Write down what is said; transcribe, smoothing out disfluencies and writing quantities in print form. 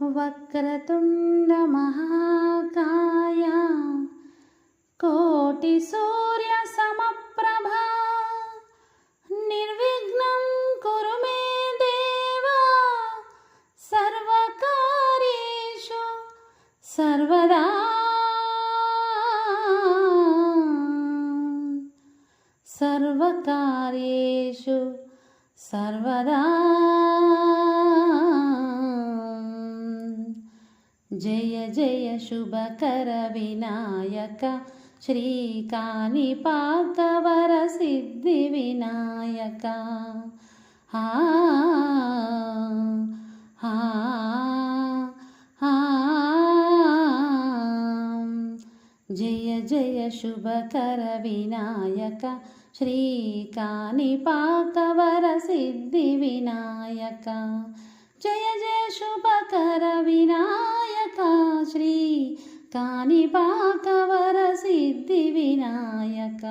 వక్రతుండ మహాకాయ కోటి సూర్య సమప్రభా నిర్విఘ్నం కురు మే దేవా సర్వకార్యేషు సర్వదా సర్వకార్యేషు సర్వదా. జయ జయ శుభకర వినాయక శ్రీకాణిపాకవర సిద్ధి వినాయక. జయ జయ శుభకర వినాయక శ్రీకాణిపాకవర సిద్ధి వినాయక. జయ జయ శుభకర వినాయక శ్రీకాణిపాకవర సిద్ధి వినాయక.